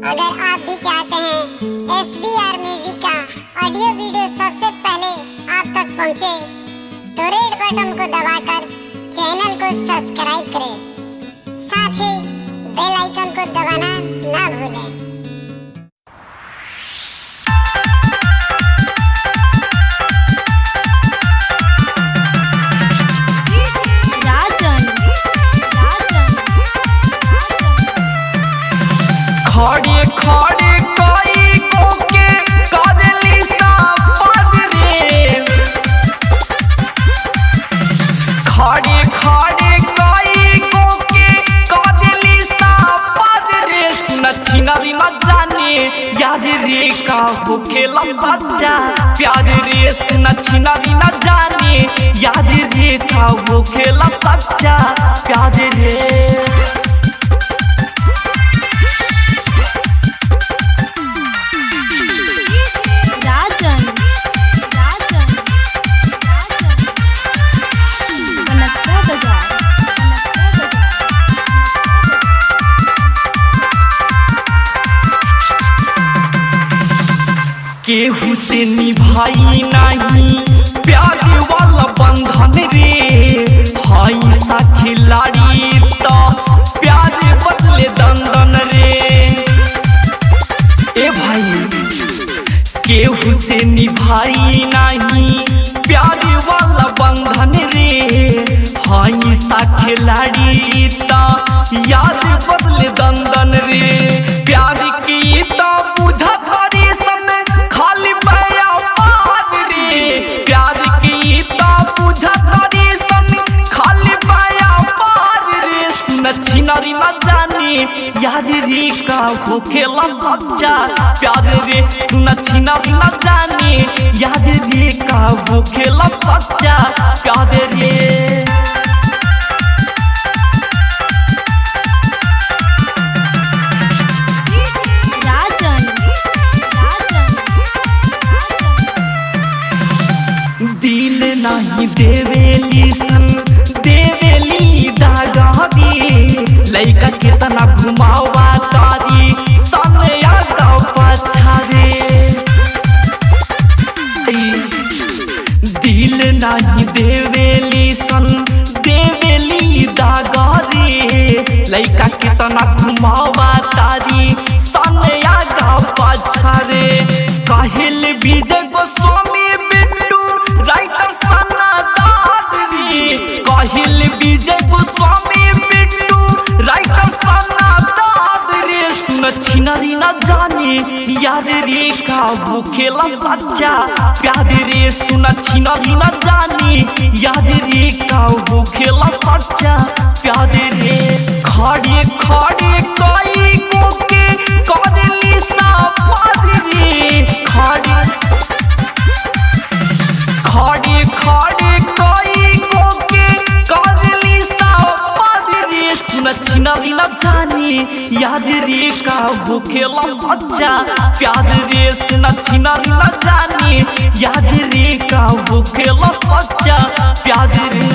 अगर आप भी चाहते हैं SBR म्यूजिक का ऑडियो वीडियो सबसे पहले आप तक पहुंचे, तो रेड बटन को दबाकर चैनल को सब्सक्राइब करें, साथ ही बेल आइकन को दबाना ना भूलें। खड़े खड़े कई को के करली सापद रे, खड़े खड़े कई को के करली सापद रे। सुन छिनरी न जाने याद रे का होखेला सच्चा प्यार रे। सुन छिनरी न जाने याद रे का होखेला सच्चा प्यार रे। केहू से निभाई नहीं प्यार वाला बंधन रे। हाई सा खिलाड़ी तो प्यार बदले दंदन रे। ए भाई केहू से निभाई नहीं प्यार वाला बंधन रे। हाई सा खिलाड़ी तो याद बदले दंदन रे। प्यार की तो बुझा छिनरी न जाने याद रे का होखेला सच्चा प्यार रे। सुन छिनरी न जाने याद रे का होखेला सच्चा प्यार रे। दिल नहीं देवेली सन देवेली दागा दी। लइका कितना घुमावा तारी सनया का पछा रे। दिल नहीं देवेली सन देवेली दागा रे। लइका कितना घुमावा तारी सनया का पछा रे। काहिल विजय गोस्वामी राइटर सना दाद रे। काहिल विजय गोस्वामी बिट्टू राइटर सना दाद रे। सुन छिनरी न जाने याद रे का होखेला सच्चा प्यार रे। सुन छिनरी न जाने याद रे का होखेला सच्चा प्यार रे। खड़े खड़े कई को के करली सापद रे। खड़े खड़े कई को के करली सापद रे। सुन छिनरी न जाने याद रे का होखेला सच्चा प्यार रे। सुन छिनरी न जाने याद रे का होखेला सच्चा प्यार रे।